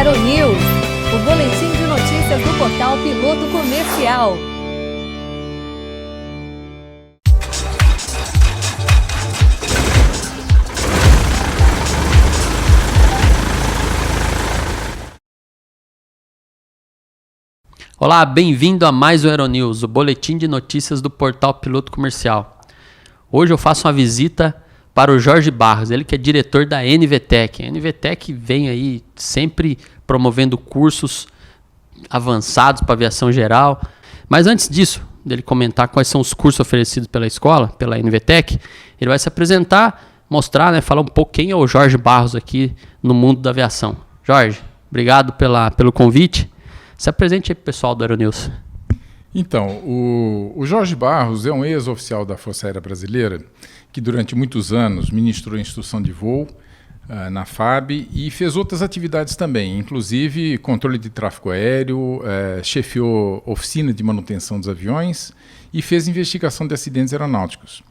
Aeronews, o boletim de notícias do portal Piloto Comercial. Olá, bem-vindo a mais o Aeronews, o boletim de notícias do portal Piloto Comercial. Hoje eu faço uma visita para o Jorge Barros, ele que é diretor da NVTech. A NVTech vem aí sempre promovendo cursos avançados para aviação geral. Mas antes disso, dele comentar quais são os cursos oferecidos pela escola, pela NVTech, ele vai se apresentar, mostrar, falar um pouco quem é o Jorge Barros aqui no mundo da aviação. Jorge, obrigado pelo convite. Se apresente aí para o pessoal do Aeronews. Então, o Jorge Barros é um ex-oficial da Força Aérea Brasileira que durante muitos anos ministrou instrução de voo na FAB e fez outras atividades também, inclusive controle de tráfego aéreo, chefiou oficina de manutenção dos aviões e fez investigação de acidentes aeronáuticos.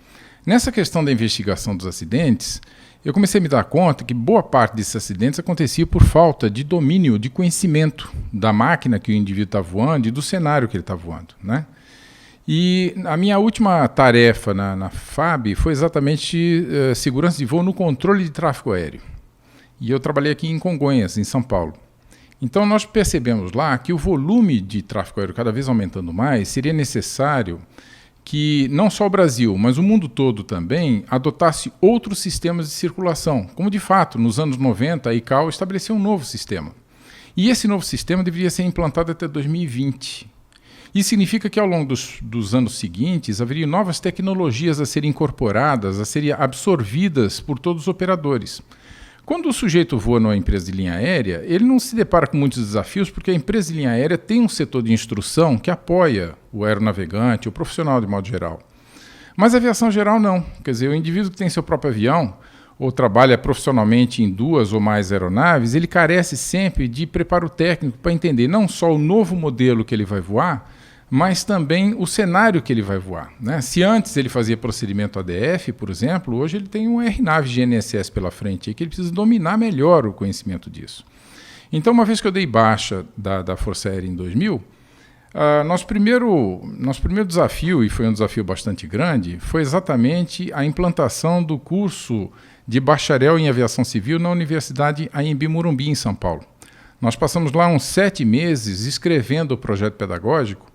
Nessa questão da investigação dos acidentes, eu comecei a me dar conta que boa parte desses acidentes acontecia por falta de domínio, de conhecimento da máquina que o indivíduo está voando e do cenário que ele está voando, né? E a minha última tarefa na FAB foi exatamente segurança de voo no controle de tráfego aéreo. E eu trabalhei aqui em Congonhas, em São Paulo. Então nós percebemos lá que o volume de tráfego aéreo cada vez aumentando mais, seria necessário que não só o Brasil, mas o mundo todo também adotasse outros sistemas de circulação, como de fato, nos anos 90, a ICAO estabeleceu um novo sistema. E esse novo sistema deveria ser implantado até 2020. Isso significa que ao longo dos anos seguintes haveria novas tecnologias a serem incorporadas, a serem absorvidas por todos os operadores. Quando o sujeito voa numa empresa de linha aérea, ele não se depara com muitos desafios porque a empresa de linha aérea tem um setor de instrução que apoia o aeronavegante, o profissional de modo geral. Mas a aviação geral não. Quer dizer, o indivíduo que tem seu próprio avião ou trabalha profissionalmente em 2 ou mais aeronaves, ele carece sempre de preparo técnico para entender não só o novo modelo que ele vai voar, mas também o cenário que ele vai voar, né? Se antes ele fazia procedimento ADF, por exemplo, hoje ele tem um RNAV GNSS pela frente, que ele precisa dominar melhor o conhecimento disso. Então, uma vez que eu dei baixa da Força Aérea em 2000, nosso primeiro desafio, e foi um desafio bastante grande, foi exatamente a implantação do curso de bacharel em aviação civil na Universidade Anhembi Morumbi, em São Paulo. Nós passamos lá uns 7 meses escrevendo o projeto pedagógico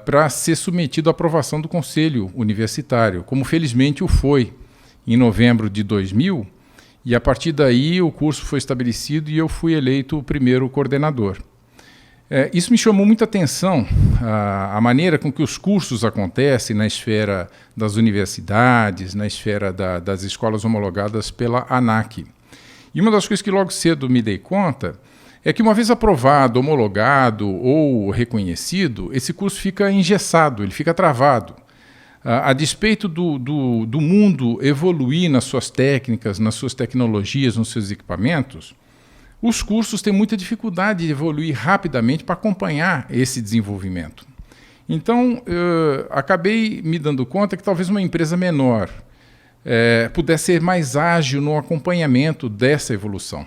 para ser submetido à aprovação do Conselho Universitário, como felizmente o foi em novembro de 2000, e a partir daí o curso foi estabelecido e eu fui eleito o primeiro coordenador. Isso me chamou muita atenção, a maneira com que os cursos acontecem na esfera das universidades, na esfera das escolas homologadas pela ANAC. E uma das coisas que logo cedo me dei conta é que uma vez aprovado, homologado ou reconhecido, esse curso fica engessado, ele fica travado. A despeito do mundo evoluir nas suas técnicas, nas suas tecnologias, nos seus equipamentos, os cursos têm muita dificuldade de evoluir rapidamente para acompanhar esse desenvolvimento. Então, acabei me dando conta que talvez uma empresa menor pudesse ser mais ágil no acompanhamento dessa evolução.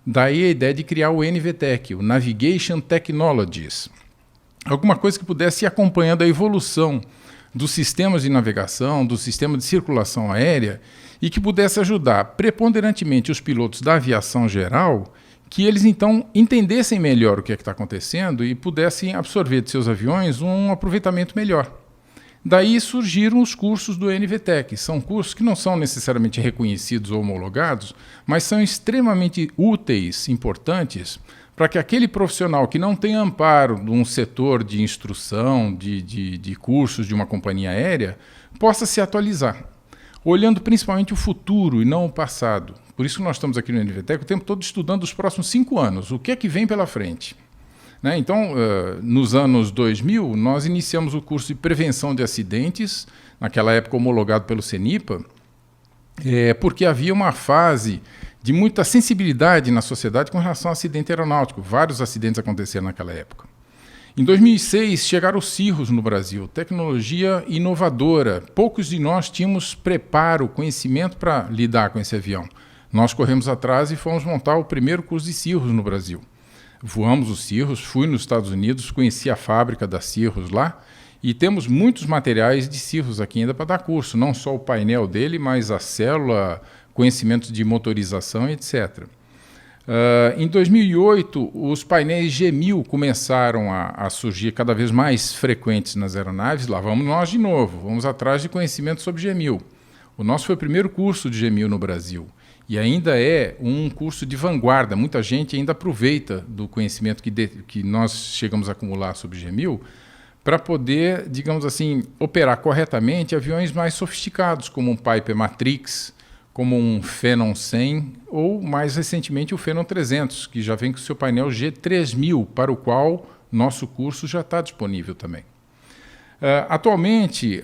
Daí a ideia de criar o NVTech, o Navigation Technologies. Alguma coisa que pudesse ir acompanhando a evolução dos sistemas de navegação, do sistema de circulação aérea e que pudesse ajudar preponderantemente os pilotos da aviação geral, que eles então entendessem melhor o que é que está acontecendo e pudessem absorver de seus aviões um aproveitamento melhor. Daí surgiram os cursos do NVTech. São cursos que não são necessariamente reconhecidos ou homologados, mas são extremamente úteis, importantes, para que aquele profissional que não tem amparo de um setor de instrução, de cursos de uma companhia aérea, possa se atualizar, olhando principalmente o futuro e não o passado. Por isso que nós estamos aqui no NVTech o tempo todo estudando os próximos 5 anos, o que é que vem pela frente. Então, nos anos 2000, nós iniciamos o curso de prevenção de acidentes, naquela época homologado pelo CENIPA, porque havia uma fase de muita sensibilidade na sociedade com relação ao acidente aeronáutico. Vários acidentes aconteceram naquela época. Em 2006, chegaram os CIRROS no Brasil, tecnologia inovadora. Poucos de nós tínhamos preparo, conhecimento para lidar com esse avião. nós corremos atrás e fomos montar o primeiro curso de Cirrus no Brasil. Voamos os Cirrus, fui nos Estados Unidos, conheci a fábrica da Cirrus lá, e temos muitos materiais de Cirrus aqui ainda para dar curso, não só o painel dele, mas a célula, conhecimentos de motorização, etc. Em 2008, os painéis G1000 começaram a surgir cada vez mais frequentes nas aeronaves. Lá vamos nós de novo, vamos atrás de conhecimento sobre G1000. O nosso foi o primeiro curso de G1000 no Brasil e ainda é um curso de vanguarda. Muita gente ainda aproveita do conhecimento que nós chegamos a acumular sobre G1000 para poder, digamos assim, operar corretamente aviões mais sofisticados, como um Piper Matrix, como um Phenom 100 ou, mais recentemente, o Phenom 300, que já vem com o seu painel G3000, para o qual nosso curso já está disponível também. Atualmente,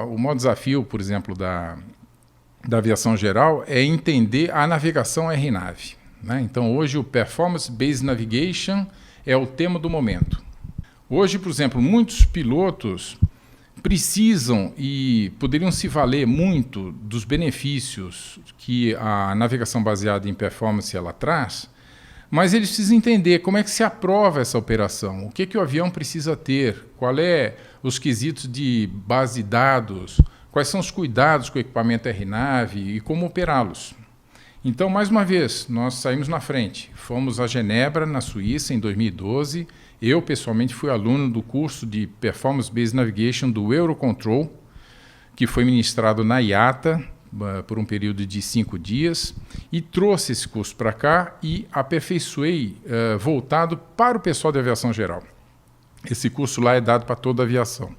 o maior desafio, por exemplo, da aviação geral é entender a navegação RNAV, né? Então, hoje, o Performance Based Navigation é o tema do momento. Hoje, por exemplo, muitos pilotos precisam e poderiam se valer muito dos benefícios que a navegação baseada em performance ela traz, mas eles precisam entender como é que se aprova essa operação, o que o avião precisa ter, qual é os quesitos de base de dados, quais são os cuidados com o equipamento RNAV e como operá-los. Então, mais uma vez, nós saímos na frente. Fomos a Genebra, na Suíça, em 2012. Eu, pessoalmente, fui aluno do curso de Performance Based Navigation do Eurocontrol, que foi ministrado na IATA por um período de 5 dias, e trouxe esse curso para cá e aperfeiçoei, voltado para o pessoal de aviação geral. Esse curso lá é dado para toda a aviação.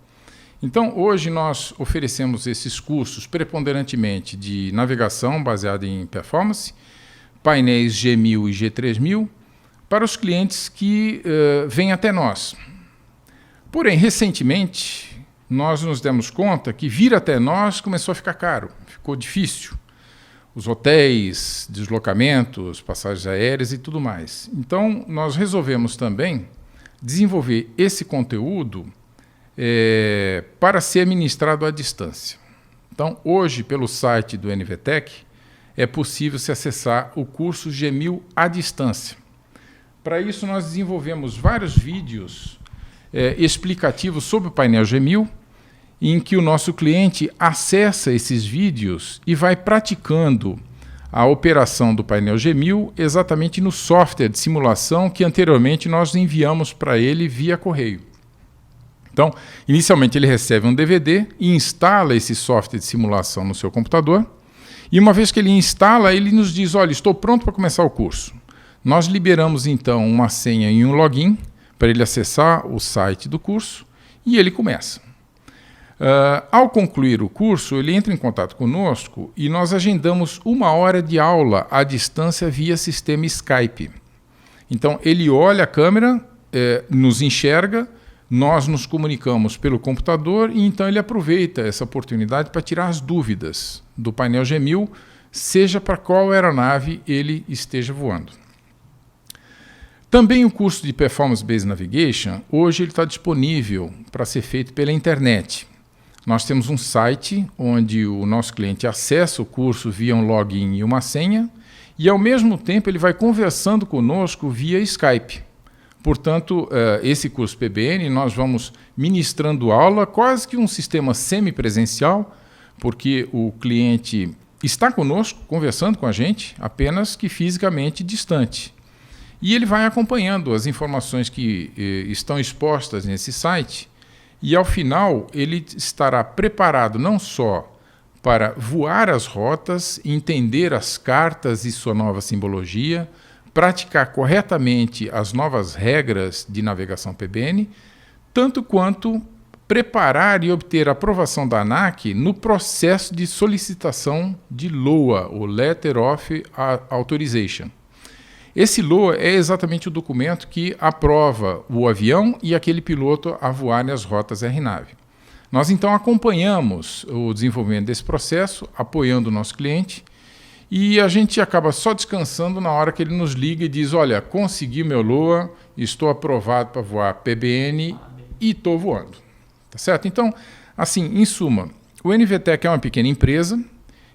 Então, hoje nós oferecemos esses cursos preponderantemente de navegação baseada em performance, painéis G1000 e G3000, para os clientes que vêm até nós. Porém, recentemente, nós nos demos conta que vir até nós começou a ficar caro, ficou difícil. Os hotéis, deslocamentos, passagens aéreas e tudo mais. Então, nós resolvemos também desenvolver esse conteúdo para ser ministrado à distância. Então, hoje, pelo site do NVTEC, é possível se acessar o curso G1000 à distância. Para isso, nós desenvolvemos vários vídeos explicativos sobre o painel G1000, em que o nosso cliente acessa esses vídeos e vai praticando a operação do painel G1000 exatamente no software de simulação que anteriormente nós enviamos para ele via correio. Então, inicialmente ele recebe um DVD e instala esse software de simulação no seu computador, e uma vez que ele instala, ele nos diz, olha, estou pronto para começar o curso. Nós liberamos então uma senha e um login para ele acessar o site do curso e ele começa. Ao concluir o curso, ele entra em contato conosco e nós agendamos 1 hora de aula à distância via sistema Skype. Então, ele olha a câmera, nos enxerga, nós nos comunicamos pelo computador e então ele aproveita essa oportunidade para tirar as dúvidas do painel G1000, seja para qual aeronave ele esteja voando. Também o curso de Performance Based Navigation, hoje ele está disponível para ser feito pela internet. Nós temos um site onde o nosso cliente acessa o curso via um login e uma senha e, ao mesmo tempo, ele vai conversando conosco via Skype. Portanto, esse curso PBN, nós vamos ministrando aula, quase que um sistema semipresencial, porque o cliente está conosco, conversando com a gente, apenas que fisicamente distante. E ele vai acompanhando as informações que estão expostas nesse site e, ao final, ele estará preparado não só para voar as rotas, entender as cartas e sua nova simbologia, praticar corretamente as novas regras de navegação PBN, tanto quanto preparar e obter a aprovação da ANAC no processo de solicitação de LOA, o Letter of Authorization. Esse LOA é exatamente o documento que aprova o avião e aquele piloto a voar nas rotas RNAV. Nós, então, acompanhamos o desenvolvimento desse processo, apoiando o nosso cliente, e a gente acaba só descansando na hora que ele nos liga e diz, olha, consegui meu LOA, estou aprovado para voar PBN e estou voando. Tá certo? Então, assim, em suma, o NVTEC é uma pequena empresa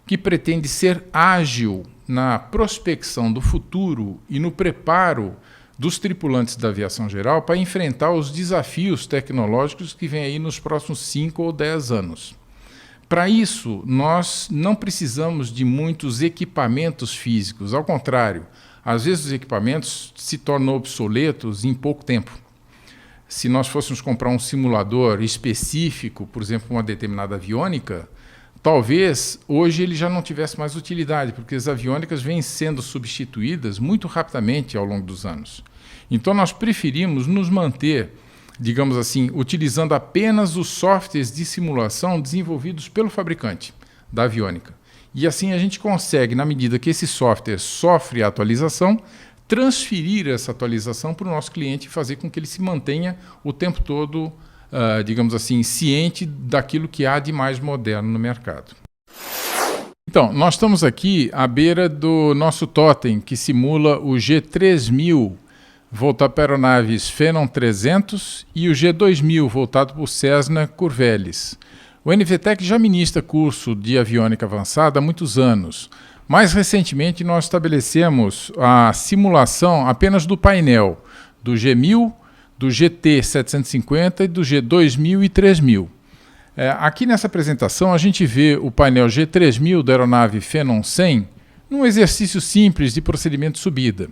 que pretende ser ágil na prospecção do futuro e no preparo dos tripulantes da aviação geral para enfrentar os desafios tecnológicos que vêm aí nos próximos 5 ou 10 anos. Para isso, nós não precisamos de muitos equipamentos físicos, ao contrário, às vezes os equipamentos se tornam obsoletos em pouco tempo. Se nós fôssemos comprar um simulador específico, por exemplo, uma determinada aviônica, talvez hoje ele já não tivesse mais utilidade, porque as aviônicas vêm sendo substituídas muito rapidamente ao longo dos anos. Então nós preferimos nos manter, digamos assim, utilizando apenas os softwares de simulação desenvolvidos pelo fabricante da aviônica. E assim a gente consegue, na medida que esse software sofre atualização, transferir essa atualização para o nosso cliente e fazer com que ele se mantenha o tempo todo, digamos assim, ciente daquilo que há de mais moderno no mercado. Então, nós estamos aqui à beira do nosso totem, que simula o G3000, voltado para aeronaves Phenom 300, e o G2000, voltado para o Cessna Curvelles. O NVTEC já ministra curso de aviônica avançada há muitos anos. Mais recentemente, nós estabelecemos a simulação apenas do painel do G1000, do GT750 e do G2000 e 3000. Aqui nessa apresentação, a gente vê o painel G3000 da aeronave Phenom 100 num exercício simples de procedimento de subida.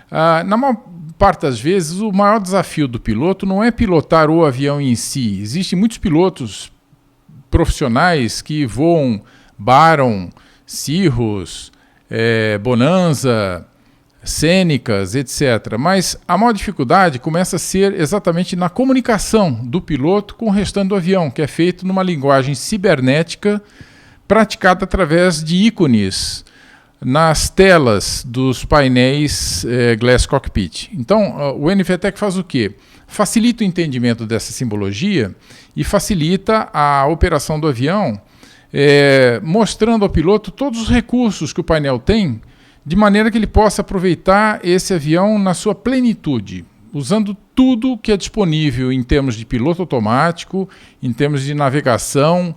Na maior parte das vezes, o maior desafio do piloto não é pilotar o avião em si. Existem muitos pilotos profissionais que voam Baron, Cirrus, Bonanza, cênicas, etc. Mas a maior dificuldade começa a ser exatamente na comunicação do piloto com o restante do avião, que é feito numa linguagem cibernética praticada através de ícones nas telas dos painéis Glass Cockpit. Então, o NVTEC faz o quê? Facilita o entendimento dessa simbologia e facilita a operação do avião, mostrando ao piloto todos os recursos que o painel tem, de maneira que ele possa aproveitar esse avião na sua plenitude, usando tudo que é disponível em termos de piloto automático, em termos de navegação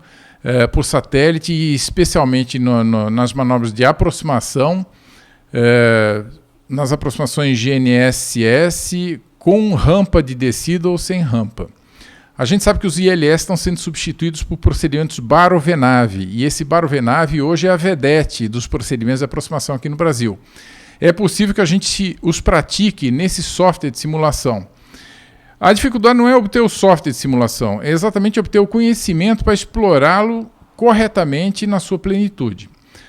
por satélite e especialmente nas manobras de aproximação, nas aproximações GNSS com rampa de descida ou sem rampa. A gente sabe que os ILS estão sendo substituídos por procedimentos Baro-Venave, e esse Baro-Venave hoje é a vedete dos procedimentos de aproximação aqui no Brasil. É possível que a gente os pratique nesse software de simulação. A dificuldade não é obter o software de simulação, é exatamente obter o conhecimento para explorá-lo corretamente na sua plenitude.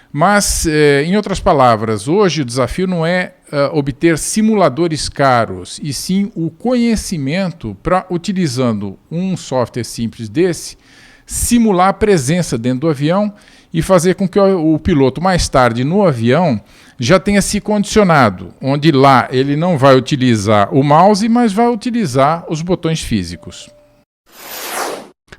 Mas, em outras palavras, hoje o desafio não é obter simuladores caros, e sim o conhecimento para, utilizando um software simples desse, simular a presença dentro do avião e fazer com que o piloto, mais tarde no avião, já tenha se condicionado, onde lá ele não vai utilizar o mouse, mas vai utilizar os botões físicos.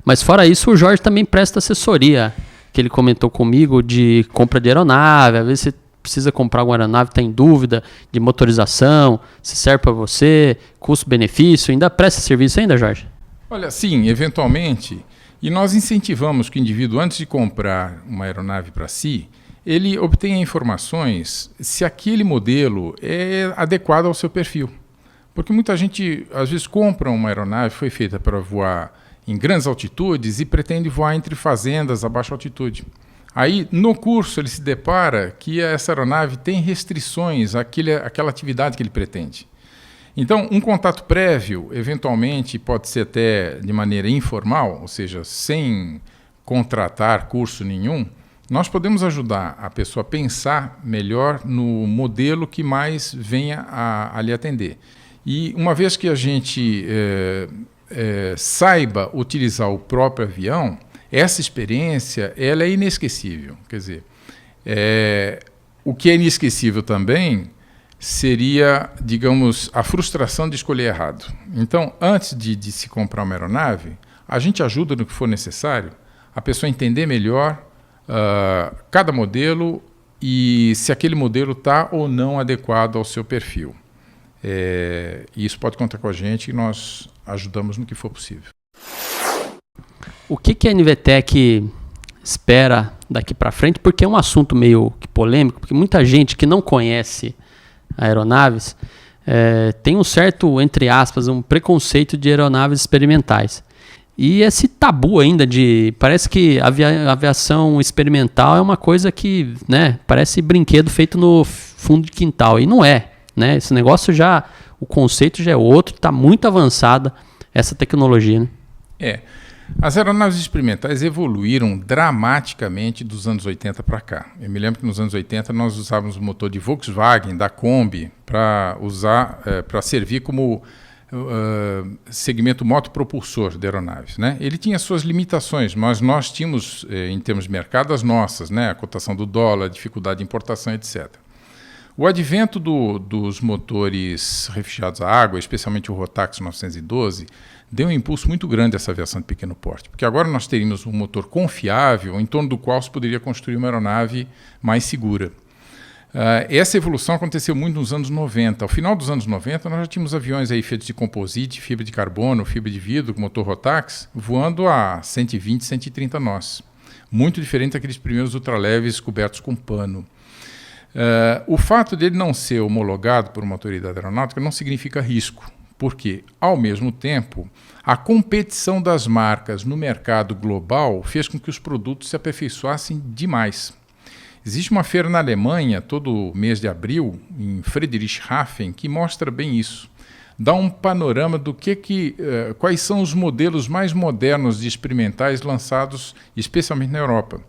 Mas fora isso, o Jorge também presta assessoria, que ele comentou comigo, de compra de aeronave. Às vezes você precisa comprar alguma aeronave, está em dúvida de motorização, se serve para você, custo-benefício. Ainda presta serviço ainda, Jorge? Olha, sim, eventualmente. E nós incentivamos que o indivíduo, antes de comprar uma aeronave para si, ele obtenha informações se aquele modelo é adequado ao seu perfil. Porque muita gente, às vezes, compra uma aeronave, foi feita para voar em grandes altitudes e pretende voar entre fazendas a baixa altitude. Aí, no curso, ele se depara que essa aeronave tem restrições àquela atividade que ele pretende. Então, um contato prévio, eventualmente, pode ser até de maneira informal, ou seja, sem contratar curso nenhum, nós podemos ajudar a pessoa a pensar melhor no modelo que mais venha a lhe atender. E uma vez que a gente saiba utilizar o próprio avião, essa experiência ela é inesquecível. Quer dizer, o que é inesquecível também seria, digamos, a frustração de escolher errado. Então, antes de se comprar uma aeronave, a gente ajuda no que for necessário a pessoa a entender melhor cada modelo e se aquele modelo está ou não adequado ao seu perfil. E isso pode contar com a gente e nós ajudamos no que for possível. O que a NVTEC espera daqui para frente, porque é um assunto meio que polêmico, porque muita gente que não conhece aeronaves tem um certo, entre aspas, um preconceito de aeronaves experimentais. E esse tabu ainda parece que a aviação experimental é uma coisa que, né, parece brinquedo feito no fundo de quintal, e não é, né? Esse negócio o conceito já é outro, está muito avançada essa tecnologia, né? As aeronaves experimentais evoluíram dramaticamente dos anos 80 para cá. Eu me lembro que nos anos 80 nós usávamos o motor de Volkswagen, da Kombi, para servir como segmento motopropulsor de aeronaves, né? Ele tinha suas limitações, mas nós tínhamos, em termos de mercado, as nossas, né? A cotação do dólar, a dificuldade de importação, etc. O advento dos motores refugiados à água, especialmente o Rotax 912, deu um impulso muito grande a essa aviação de pequeno porte, porque agora nós teríamos um motor confiável em torno do qual se poderia construir uma aeronave mais segura. Essa evolução aconteceu muito nos anos 90. Ao final dos anos 90, nós já tínhamos aviões aí feitos de composite, fibra de carbono, fibra de vidro, com motor Rotax, voando a 120, 130 nós. Muito diferente daqueles primeiros ultraleves cobertos com pano. O fato dele não ser homologado por uma autoridade aeronáutica não significa risco, porque, ao mesmo tempo, a competição das marcas no mercado global fez com que os produtos se aperfeiçoassem demais. Existe uma feira na Alemanha, todo mês de abril, em Friedrichshafen, que mostra bem isso. Dá um panorama do quais são os modelos mais modernos de experimentais lançados, especialmente na Europa.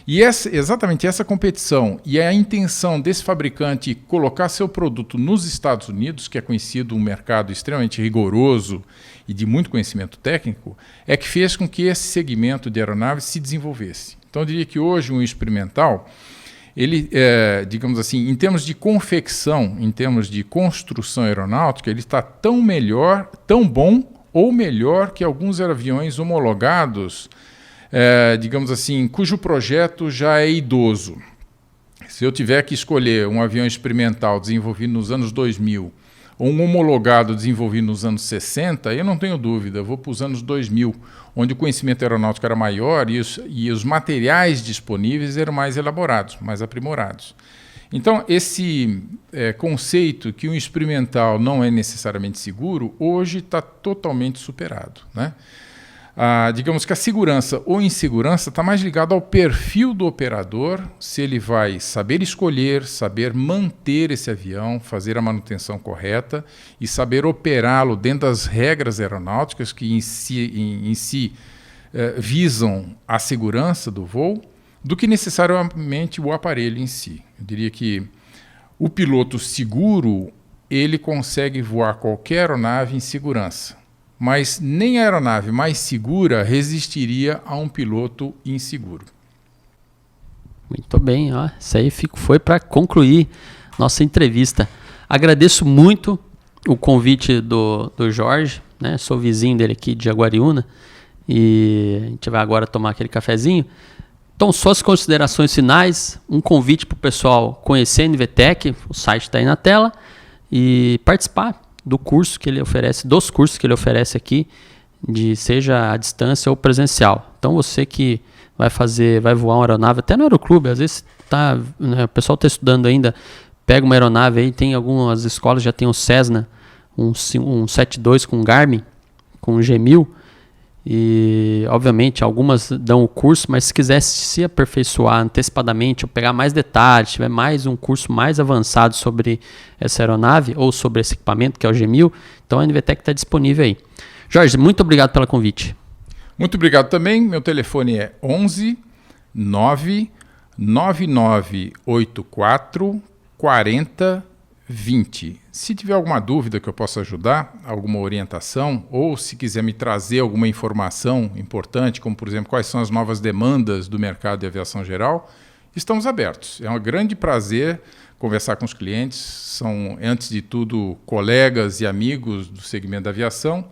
E exatamente essa competição e a intenção desse fabricante colocar seu produto nos Estados Unidos, que é conhecido um mercado extremamente rigoroso e de muito conhecimento técnico, é que fez com que esse segmento de aeronaves se desenvolvesse. Então, eu diria que hoje um experimental, ele, digamos assim, em termos de confecção, em termos de construção aeronáutica, ele está tão bom ou melhor que alguns aviões homologados, digamos assim, cujo projeto já é idoso. Se eu tiver que escolher um avião experimental desenvolvido nos anos 2000 ou um homologado desenvolvido nos anos 60, eu não tenho dúvida, eu vou para os anos 2000, onde o conhecimento aeronáutico era maior e os materiais disponíveis eram mais elaborados, mais aprimorados. Então, esse conceito que um experimental não é necessariamente seguro, hoje está totalmente superado, né? Digamos que a segurança ou insegurança está mais ligada ao perfil do operador, se ele vai saber escolher, saber manter esse avião, fazer a manutenção correta e saber operá-lo dentro das regras aeronáuticas que em si visam a segurança do voo, do que necessariamente o aparelho em si. Eu diria que o piloto seguro, ele consegue voar qualquer aeronave em segurança. Mas nem a aeronave mais segura resistiria a um piloto inseguro. Muito bem, ó. Isso aí foi para concluir nossa entrevista. Agradeço muito o convite do Jorge, né? Sou vizinho dele aqui de Jaguariúna e a gente vai agora tomar aquele cafezinho. Então, só as considerações finais, um convite para o pessoal conhecer a NVTEC, o site está aí na tela, e participar do curso que ele oferece, dos cursos que ele oferece aqui, seja à distância ou presencial. Então você que vai voar uma aeronave, até no aeroclube, às vezes o pessoal está estudando ainda, pega uma aeronave aí, tem algumas escolas, já tem o Cessna, um 72 com Garmin, com G1000, e obviamente algumas dão o curso, mas se quiser se aperfeiçoar antecipadamente ou pegar mais detalhes, tiver mais um curso mais avançado sobre essa aeronave ou sobre esse equipamento que é o G1000, então a NVTEC está disponível aí. Jorge, muito obrigado pelo convite. Muito obrigado também, meu telefone é 11 99984 40 20. Se tiver alguma dúvida que eu possa ajudar, alguma orientação, ou se quiser me trazer alguma informação importante, como, por exemplo, quais são as novas demandas do mercado de aviação geral, estamos abertos. É um grande prazer conversar com os clientes. São, antes de tudo, colegas e amigos do segmento da aviação.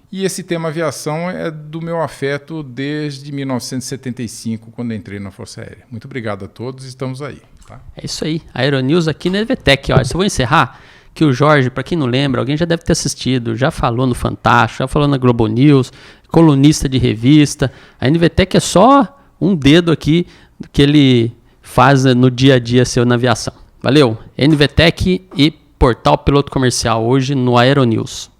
E esse tema aviação é do meu afeto desde 1975, quando entrei na Força Aérea. Muito obrigado a todos, estamos aí. Tá? É isso aí, Aeronews aqui na NVTEC. Ó, só vou encerrar que o Jorge, para quem não lembra, alguém já deve ter assistido, já falou no Fantástico, já falou na Globo News, colunista de revista. A NVTEC é só um dedo aqui do que ele faz no dia a dia seu na aviação. Valeu! NVTEC e Portal Piloto Comercial, hoje no Aeronews.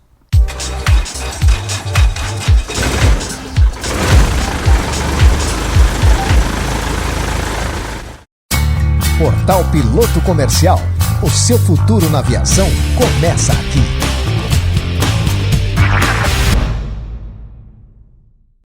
Portal Piloto Comercial. O seu futuro na aviação começa aqui.